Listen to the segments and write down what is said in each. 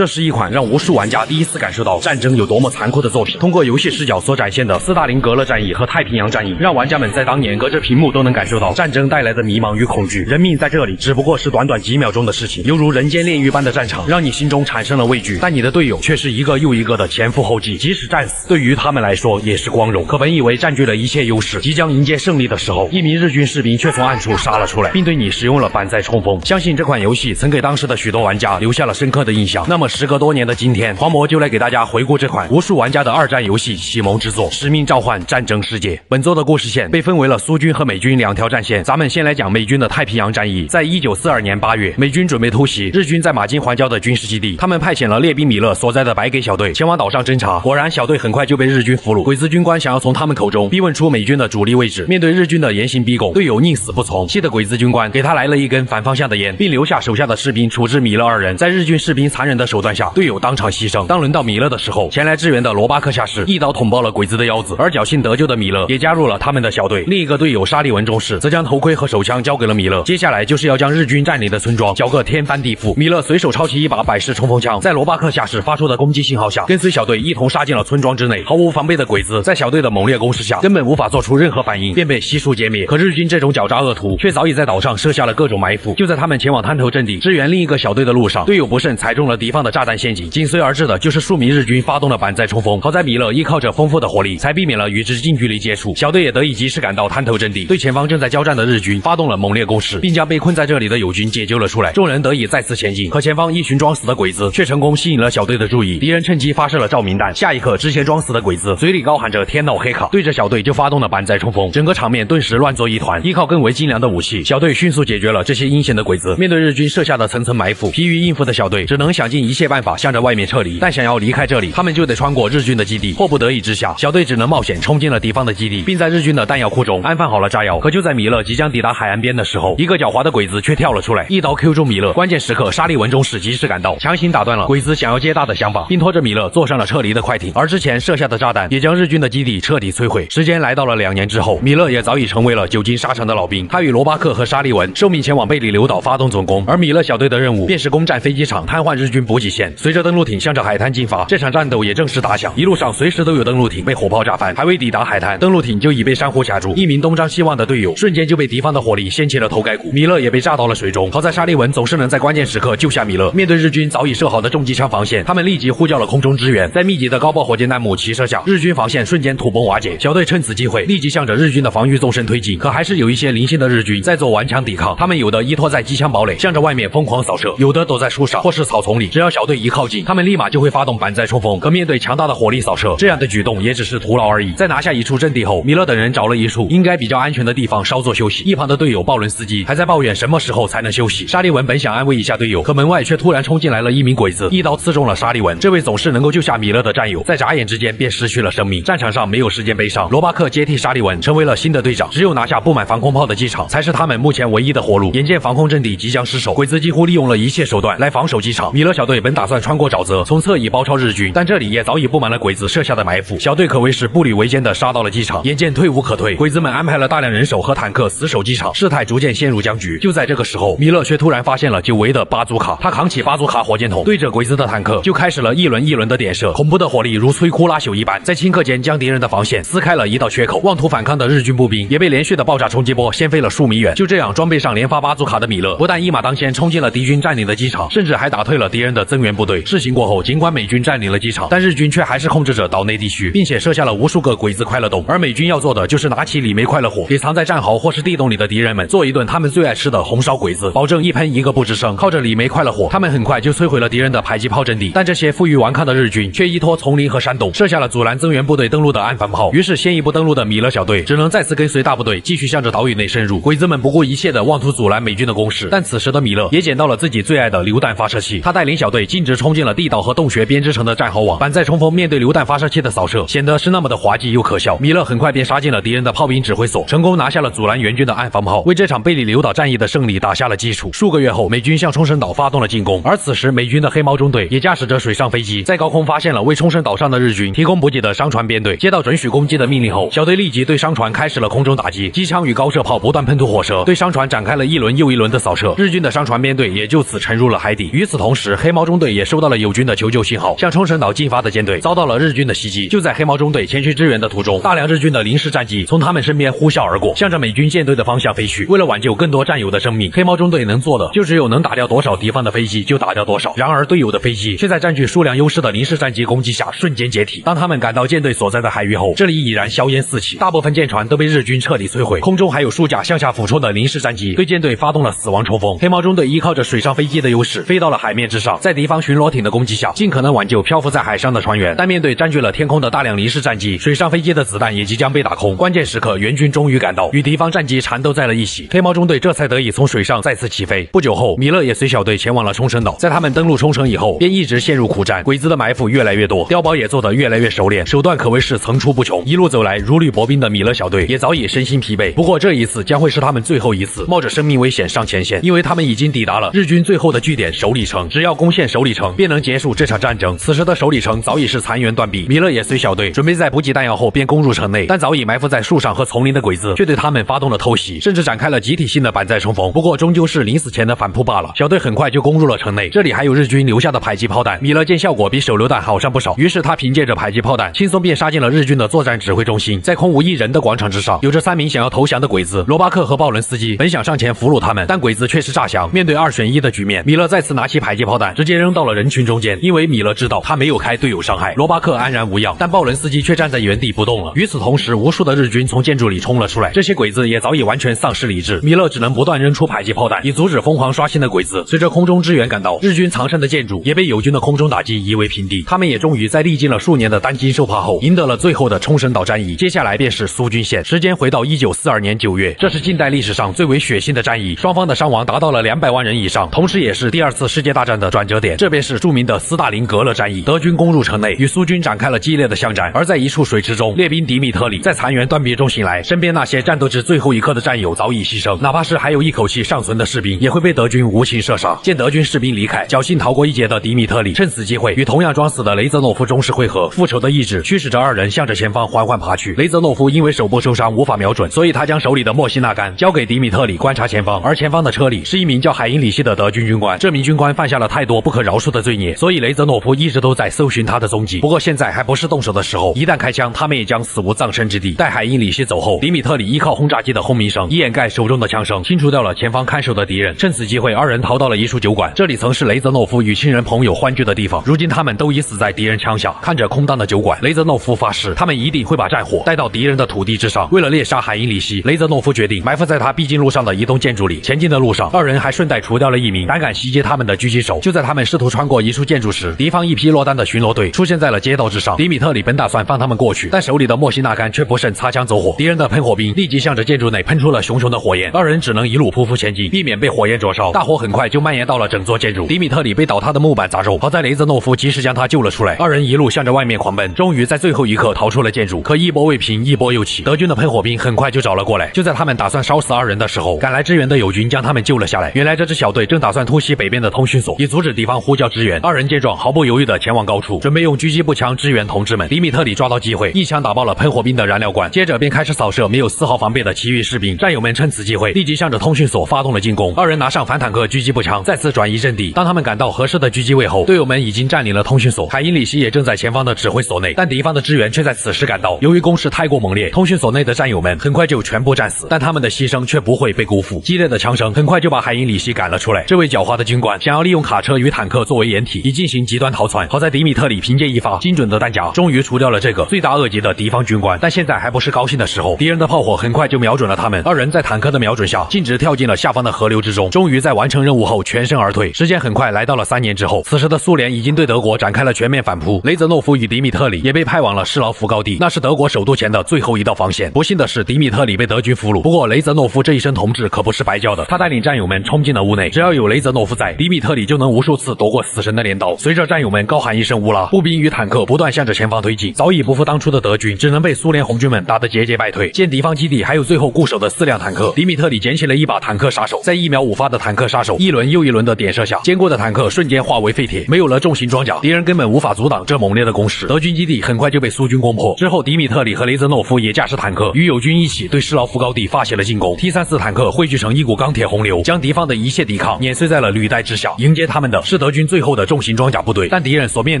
这是一款让无数玩家第一次感受到战争有多么残酷的作品。通过游戏视角所展现的斯大林格勒战役和太平洋战役，让玩家们在当年隔着屏幕都能感受到战争带来的迷茫与恐惧。人命在这里只不过是短短几秒钟的事情，犹如人间炼狱般的战场，让你心中产生了畏惧。但你的队友却是一个又一个的前赴后继，即使战死，对于他们来说也是光荣。可本以为占据了一切优势，即将迎接胜利的时候，一名日军士兵却从暗处杀了出来，并对你使用了板载冲锋。相信这款游戏曾给当时的许多玩家留下了深刻的印象。那么时隔多年的今天，黄魔就来给大家回顾这款无数玩家的二战游戏启蒙之作《使命召唤：战争世界》。本作的故事线被分为了苏军和美军两条战线。咱们先来讲美军的太平洋战役。在1942年8月，美军准备突袭日军在马金环礁的军事基地，他们派遣了列宾米勒所在的白给小队前往岛上侦察。果然，小队很快就被日军俘虏。鬼子军官想要从他们口中逼问出美军的主力位置，面对日军的严刑逼供，队友宁死不从，气得鬼子军官给他来了一根反方向的烟，并留下手下的士兵处置米勒二人。在日军士兵残忍的手段下，队友当场牺牲。当轮到米勒的时候，前来支援的罗巴克下士一刀捅爆了鬼子的腰子，而侥幸得救的米勒也加入了他们的小队。另一个队友沙利文中士则将头盔和手枪交给了米勒，接下来就是要将日军占领的村庄搅个天翻地覆。米勒随手抄起一把百式冲锋枪，在罗巴克下士发出的攻击信号下，跟随小队一同杀进了村庄之内。毫无防备的鬼子在小队的猛烈攻势下，根本无法做出任何反应，便被悉数歼灭。可日军这种狡诈恶徒却早已在岛上设下了各种埋伏。就在他们前往滩头阵地支援另一个小队的路上，队友不慎踩中了敌方的炸弹陷阱，紧随而至的就是数名日军发动了板载冲锋。好在米勒依靠着丰富的火力，才避免了与之近距离接触。小队也得以及时赶到滩头阵地，对前方正在交战的日军发动了猛烈攻势，并将被困在这里的友军解救了出来。众人得以再次前进。可前方一群装死的鬼子却成功吸引了小队的注意，敌人趁机发射了照明弹。下一刻，之前装死的鬼子嘴里高喊着天闹黑卡，对着小队就发动了板载冲锋，整个场面顿时乱作一团。依靠更为精良的武器，小队迅速解决了这些阴险的鬼子。面对日军设下的层层埋伏，疲于应付的小队只能想尽一切办法向着外面撤离。但想要离开这里，他们就得穿过日军的基地。迫不得已之下，小队只能冒险冲进了敌方的基地，并在日军的弹药库中安放好了炸药。可就在米勒即将抵达海岸边的时候，一个狡猾的鬼子却跳了出来，一刀 Q 中米勒。关键时刻，沙利文中士及时赶到，强行打断了鬼子想要接大的想法，并拖着米勒坐上了撤离的快艇。而之前设下的炸弹也将日军的基地彻底摧毁。时间来到了2年之后，米勒也早已成为了久经沙场的老兵。他与罗巴克和沙利文受命前往贝里留岛发动总攻，而米勒小队的任务便是攻占飞机场，瘫痪日军补给线。随着登陆艇向着海滩进发，这场战斗也正式打响。一路上随时都有登陆艇被火炮炸翻，还未抵达海滩，登陆艇就已被珊瑚卡住。一名东张西望的队友瞬间就被敌方的火力掀起了头盖骨，米勒也被炸到了水中。好在沙利文总是能在关键时刻救下米勒。面对日军早已设好的重机枪防线，他们立即呼叫了空中支援。在密集的高爆火箭弹幕齐射下，日军防线瞬间土崩瓦解。小队趁此机会立即向着日军的防御纵深推进。可还是有一些零星的日军在做顽强抵抗，他们有的依托在机枪堡垒，向着外面疯狂扫射，有的躲在树上或是草丛里。只要小队一靠近，他们立马就会发动板载冲锋。可面对强大的火力扫射，这样的举动也只是徒劳而已。在拿下一处阵地后，米勒等人找了一处应该比较安全的地方稍作休息。一旁的队友鲍伦斯基还在抱怨什么时候才能休息。沙利文本想安慰一下队友，可门外却突然冲进来了一名鬼子，一刀刺中了沙利文。这位总是能够救下米勒的战友，在眨眼之间便失去了生命。战场上没有时间悲伤，罗巴克接替沙利文成为了新的队长。只有拿下布满防空炮的机场，才是他们目前唯一的活路。眼见防空阵地即将失守，鬼子几乎利用了一切手段来防守机场。米勒小队本打算穿过沼泽，从侧翼包抄日军，但这里也早已布满了鬼子设下的埋伏。小队可谓是步履维艰的杀到了机场，眼见退无可退，鬼子们安排了大量人手和坦克死守机场，事态逐渐陷入僵局。就在这个时候，米勒却突然发现了久违的巴祖卡，他扛起巴祖卡火箭筒，对着鬼子的坦克就开始了一轮一轮的点射，恐怖的火力如摧枯拉朽一般，在顷刻间将敌人的防线撕开了一道缺口。妄图反抗的日军步兵也被连续的爆炸冲击波掀飞了数米远。就这样，装备上连发巴祖卡的米勒不但一马当先冲进了敌军占领的机场，甚至还打退了敌人的增援部队。事情过后，尽管美军占领了机场，但日军却还是控制着岛内地区，并且设下了无数个鬼子快乐洞。而美军要做的就是拿起李梅快乐火，给藏在战壕或是地洞里的敌人们做一顿他们最爱吃的红烧鬼子，保证一喷一个不吱声。靠着李梅快乐火，他们很快就摧毁了敌人的迫击炮阵地。但这些负隅顽抗的日军却依托丛林和山洞，设下了阻拦增援部队登陆的暗防炮。于是先一步登陆的米勒小队只能再次跟随大部队继续向着岛屿内深入。鬼子们不顾一切的妄图阻拦美军的攻势，但此时的米勒也捡到了自己最爱的榴弹发射器。他带领小队径直冲进了地道和洞穴编织成的战壕网。板载冲锋面对榴弹发射器的扫射，显得是那么的滑稽又可笑。米勒很快便杀进了敌人的炮兵指挥所，成功拿下了阻拦援军的暗防炮，为这场贝里留岛战役的胜利打下了基础。数个月后，美军向冲绳岛发动了进攻，而此时美军的黑猫中队也驾驶着水上飞机，在高空发现了为冲绳岛上的日军提供补给的商船编队。接到准许攻击的命令后，小队立即对商船开始了空中打击，机枪与高射炮不断喷吐火舌，对商船展开了一轮又一轮的扫射。日军的商船编队也就此沉入了海底。与此同时，黑猫中中队也收到了友军的求救信号，向冲绳岛进发的舰队遭到了日军的袭击。就在黑猫中队前去支援的途中，大量日军的临时战机从他们身边呼啸而过，向着美军舰队的方向飞去。为了挽救更多战友的生命，黑猫中队能做的就只有能打掉多少敌方的飞机就打掉多少。然而队友的飞机却在占据数量优势的临时战机攻击下瞬间解体。当他们赶到舰队所在的海域后，这里已然硝烟四起，大部分舰船都被日军彻底摧毁，空中还有数架向下俯冲的临时战机对舰队发动了死亡冲锋。黑猫中队依靠着水上飞机的优势飞到了海面之上，在敌方巡逻艇的攻击下尽可能挽救漂浮在海上的船员，但面对占据了天空的大量临时战机，水上飞机的子弹也即将被打空。关键时刻援军终于赶到，与敌方战机缠斗在了一起，黑猫中队这才得以从水上再次起飞。不久后，米勒也随小队前往了冲绳岛。在他们登陆冲绳以后，便一直陷入苦战，鬼子的埋伏越来越多，碉堡也做得越来越熟练，手段可谓是层出不穷。一路走来如履薄冰的米勒小队也早已身心疲惫，不过这一次将会是他们最后一次冒着生命危险上前线，因为他们已经抵达了日军最后的据点首里城，只要攻陷首里城便能结束这场战争。此时的首里城早已是残垣断壁，米勒也随小队准备在补给弹药后便攻入城内，但早已埋伏在树上和丛林的鬼子却对他们发动了偷袭，甚至展开了集体性的板寨冲锋，不过终究是临死前的反扑罢了。小队很快就攻入了城内，这里还有日军留下的迫击炮弹，米勒见效果比手榴弹好上不少，于是他凭借着迫击炮弹轻松便杀进了日军的作战指挥中心。在空无一人的广场之上，有着3名想要投降的鬼子，罗巴克和鲍伦斯基本想上前俘虏他们，但鬼子却是诈降。面对2选1的局面，米勒再次拿起迫击炮弹直接扔到了人群中间，因为米勒知道他没有开队友伤害。罗巴克安然无恙，但鲍伦斯基却站在原地不动了。与此同时，无数的日军从建筑里冲了出来，这些鬼子也早已完全丧失理智，米勒只能不断扔出迫击炮弹以阻止疯狂刷新的鬼子。随着空中支援赶到，日军藏身的建筑也被友军的空中打击夷为平地，他们也终于在历经了数年的担惊受怕后赢得了最后的冲绳岛战役。接下来便是苏军线。时间回到1942年9月，这是近代历史上最为血腥的战役，双方的伤亡达到了200万人以上，同时也是第2次世界大战的转折点。这便是著名的斯大林格勒战役，德军攻入城内，与苏军展开了激烈的巷战。而在一处水池中，列兵迪米特里在残垣断壁中醒来，身边那些战斗至最后一刻的战友早已牺牲，哪怕是还有一口气尚存的士兵，也会被德军无情射杀。见德军士兵离开，侥幸逃过一劫的迪米特里趁此机会与同样装死的雷泽诺夫中士会合，复仇的意志驱使着2人向着前方缓缓爬去。雷泽诺夫因为手部受伤无法瞄准，所以他将手里的莫西纳杆交给迪米特里观察前方，而前方的车里是一名叫海因里希的德军军官。这名军官犯下了太多不可饶恕的罪孽，所以雷泽诺夫一直都在搜寻他的踪迹。不过现在还不是动手的时候，一旦开枪，他们也将死无葬身之地。待海因里希走后，迪米特里依靠轰炸机的轰鸣声以掩盖手中的枪声，清除掉了前方看守的敌人。趁此机会，2人逃到了一处酒馆，这里曾是雷泽诺夫与亲人朋友欢聚的地方，如今他们都已死在敌人枪下。看着空荡的酒馆，雷泽诺夫发誓他们一定会把战火带到敌人的土地之上。为了猎杀海因里希，雷泽诺夫决定埋伏在他必经路上的一栋建筑里。前进的路上，2人还顺带除掉了一名胆敢袭击他们的狙击手。就在他们试图穿过一处建筑时，敌方一批落单的巡逻队出现在了街道之上。迪米特里本打算放他们过去，但手里的莫西纳杆却不慎擦枪走火，敌人的喷火兵立即向着建筑内喷出了熊熊的火焰，2人只能一路匍匐前进，避免被火焰灼烧。大火很快就蔓延到了整座建筑，迪米特里被倒塌的木板砸中，好在雷泽诺夫及时将他救了出来。2人一路向着外面狂奔，终于在最后一刻逃出了建筑。可一波未平，一波又起，德军的喷火兵很快就找了过来。就在他们打算烧死2人的时候，赶来支援的友军将他们救了下来。原来这支小队正打算突袭北边的通讯所，以阻止敌方呼叫支援。2人见状，毫不犹豫地前往高处，准备用狙击步枪支援同志们。迪米特里抓到机会，一枪打爆了喷火兵的燃料罐，接着便开始扫射没有丝毫防备的其余士兵。战友们趁此机会立即向着通讯所发动了进攻。2人拿上反坦克狙击步枪，再次转移阵地。当他们赶到合适的狙击位后，队友们已经占领了通讯所，海因里希也正在前方的指挥所内，但敌方的支援却在此时赶到。由于攻势太过猛烈，通讯所内的战友们很快就全部战死，但他们的牺牲却不会被辜负。激烈的枪声很快就把海因里希赶了出来。这位狡猾的军官想要利用卡车与坦克作为掩体，以进行极端逃窜。好在迪米特里凭借一发精准的弹夹，终于除掉了这个罪大恶极的敌方军官。但现在还不是高兴的时候，敌人的炮火很快就瞄准了他们。2人在坦克的瞄准下，径直跳进了下方的河流之中。终于在完成任务后全身而退。时间很快来到了3年之后，此时的苏联已经对德国展开了全面反扑。雷泽诺夫与迪米特里也被派往了施劳夫高地，那是德国首都前的最后一道防线。不幸的是，迪米特里被德军俘虏。不过雷泽诺夫这一身同志可不是白叫的，他带领战友们冲进了屋内。只要有雷泽诺夫在，迪米特里就能无数次夺过死神的镰刀。随着战友们高喊一声乌拉，步兵与坦克不断向着前方推进。早已不负当初的德军只能被苏联红军们打得节节败退。见敌方基地还有最后固守的4辆坦克，迪米特里捡起了一把坦克杀手，在1秒5发的坦克杀手一轮又一轮的点射下，坚固的坦克瞬间化为废铁。没有了重型装甲，敌人根本无法阻挡这猛烈的攻势。德军基地很快就被苏军攻破。之后，迪米特里和雷泽诺夫也驾驶坦克与友军一起对施劳夫高地发起了进攻。T-34坦克汇聚成一股钢铁洪流，将敌方的一切抵抗碾碎在了履带之下。迎接他们的是德军最后的重型装甲部队，但敌人所面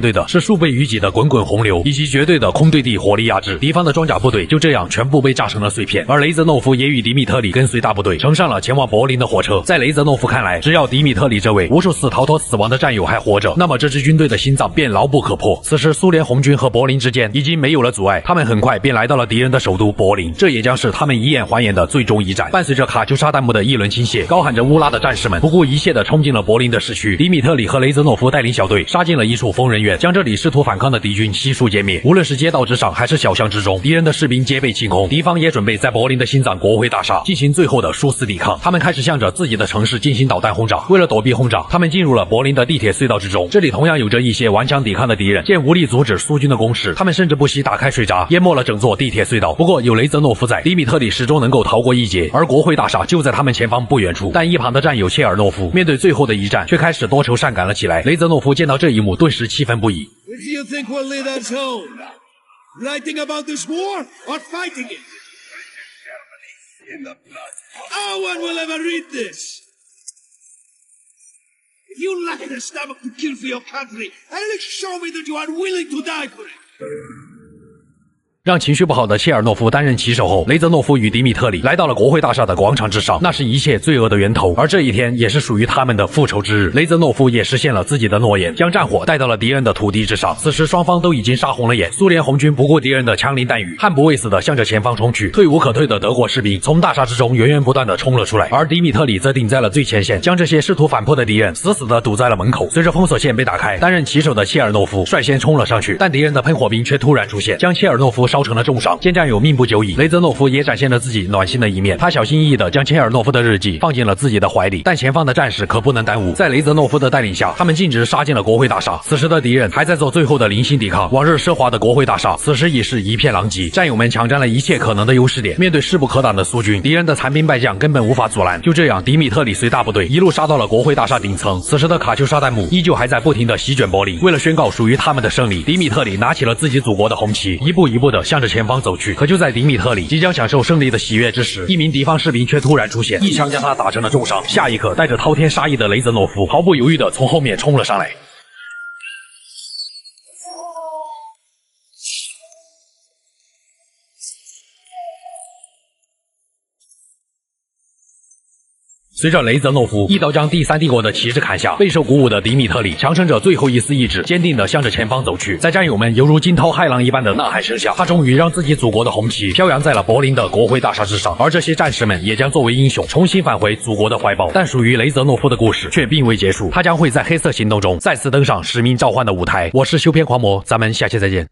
对的是数倍于己的滚滚洪流，以及绝对的空对地火力压制。敌方的装甲部队就这样全部被炸成了碎片，而雷泽诺夫也与迪米特里跟随大部队乘上了前往柏林的火车。在雷泽诺夫看来，只要迪米特里这位无数次逃脱死亡的战友还活着，那么这支军队的心脏便牢不可破。此时，苏联红军和柏林之间已经没有了阻碍，他们很快便来到了敌人的首都柏林，这也将是他们以眼还眼的最终一战。伴随着卡秋莎弹幕的一轮倾泻，高喊着乌拉的战士们不顾一切地冲进了柏林的市区。迪米特里和雷泽诺夫带领小队杀进了一处疯人院，将这里试图反抗的敌军悉数歼灭。无论是街道之上还是小巷之中，敌人的士兵皆被清空，敌方也准备在柏林的心脏国会大厦进行最后的殊死抵抗。他们开始向着自己的城市进行导弹轰炸，为了躲避轰炸，他们进入了柏林的地铁隧道之中。这里同样有着一些顽强抵抗的敌人，见无力阻止苏军的攻势，他们甚至不惜打开水闸，淹没了整座地铁隧道。不过有雷泽诺夫在，迪米特里始终能够逃过一劫，而国会大厦就在他们前方不远处。但一旁的战友切尔诺夫面对最后的一战，却开始多愁善感了起来。雷泽诺夫见到这一幕，顿时气愤不已。If you lack the stomach to kill for your country, at least show me that you are willing to die for it. 让情绪不好的切尔诺夫担任旗手后，雷泽诺夫与迪米特里来到了国会大厦的广场之上，那是一切罪恶的源头。而这一天也是属于他们的复仇之日。雷泽诺夫也实现了自己的诺言，将战火带到了敌人的土地之上。此时双方都已经杀红了眼，苏联红军不顾敌人的枪林弹雨，悍不畏死的向着前方冲去。退无可退的德国士兵从大厦之中源源不断的冲了出来，而迪米特里则顶在了最前线，将这些试图反扑的敌人死死的堵在了门口。随着封锁线被打开，担任旗手的切尔诺夫率先冲了上去，但敌人的喷火兵却突然出现，将切尔诺夫烧成了重伤。见战友命不久矣，雷泽诺夫也展现了自己暖心的一面。他小心翼翼地将切尔诺夫的日记放进了自己的怀里，但前方的战士可不能耽误。在雷泽诺夫的带领下，他们径直杀进了国会大厦。此时的敌人还在做最后的零星抵抗。往日奢华的国会大厦，此时已是一片狼藉。战友们抢占了一切可能的优势点，面对势不可挡的苏军，敌人的残兵败将根本无法阻拦。就这样，迪米特里随大部队一路杀到了国会大厦顶层。此时的卡秋莎弹幕依旧还在不停地席卷柏林。为了宣告属于他们的胜利，迪米特里拿起了自己祖国的红旗，一步一步地向着前方走去。可就在迪米特里即将享受胜利的喜悦之时，一名敌方士兵却突然出现，一枪将他打成了重伤。下一刻，带着滔天杀意的雷泽诺夫毫不犹豫地从后面冲了上来。随着雷泽诺夫一刀将第三帝国的旗帜砍下，备受鼓舞的迪米特里强撑着最后一丝意志，坚定地向着前方走去。在战友们犹如惊涛骇浪一般的呐喊声下，他终于让自己祖国的红旗飘扬在了柏林的国会大厦之上，而这些战士们也将作为英雄重新返回祖国的怀抱。但属于雷泽诺夫的故事却并未结束，他将会在黑色行动中再次登上使命召唤的舞台。我是修片狂魔，咱们下期再见。